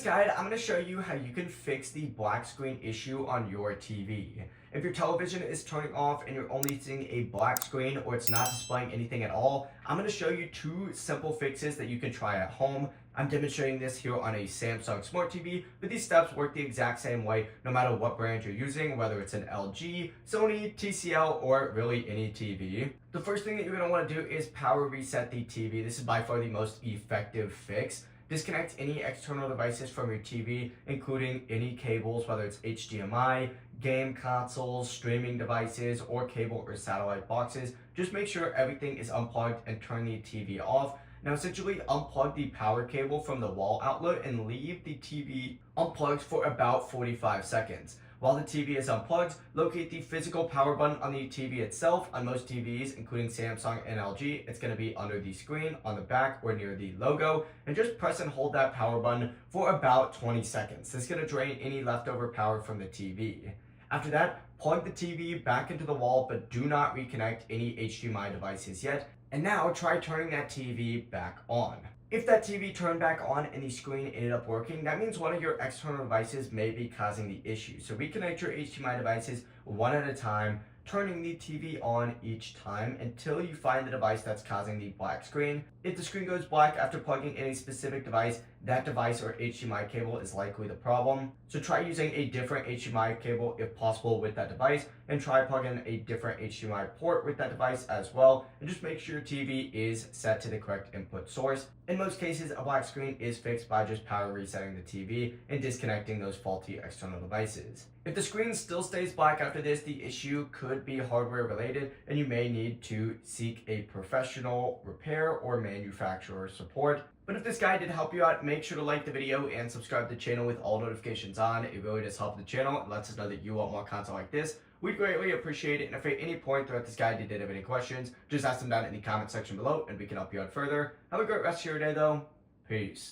guide, I'm going to show you how you can fix the black screen issue on your TV. If your television is turning off and you're only seeing a black screen or it's not displaying anything at all, I'm going to show you two simple fixes that you can try at home. I'm demonstrating this here on a Samsung Smart TV, but these steps work the exact same way no matter what brand you're using, whether it's an LG, Sony, TCL, or really any TV. The first thing that you're going to want to do is power reset the TV. This is by far the most effective fix. Disconnect any external devices from your TV, including any cables, whether it's HDMI, game consoles, streaming devices, or cable or satellite boxes. Just make sure everything is unplugged and turn the TV off. Now essentially unplug the power cable from the wall outlet and leave the TV unplugged for about 45 seconds. While the TV is unplugged, locate the physical power button on the TV itself. On most TVs, including Samsung and LG, it's going to be under the screen, on the back, or near the logo. And just press and hold that power button for about 20 seconds. This is going to drain any leftover power from the TV. After that, plug the TV back into the wall, but do not reconnect any HDMI devices yet. And now try turning that TV back on. If that TV turned back on and the screen ended up working, that means one of your external devices may be causing the issue. So reconnect your HDMI devices one at a time, turning the TV on each time until you find the device that's causing the black screen. If the screen goes black after plugging in a specific device, that device or HDMI cable is likely the problem. So try using a different HDMI cable if possible with that device, and try plugging a different HDMI port with that device as well, and just make sure your TV is set to the correct input source. In most cases, a black screen is fixed by just power resetting the TV and disconnecting those faulty external devices. If the screen still stays black after this, the issue could be hardware related and you may need to seek a professional repair or manufacturer support. But if this guide did help you out, make sure to like the video and subscribe to the channel with all notifications on. It really does help the channel and lets us know that you want more content like this. We'd greatly appreciate it. And if at any point throughout this guide you did have any questions, just ask them down in the comment section below and we can help you out further. Have a great rest of your day though. Peace.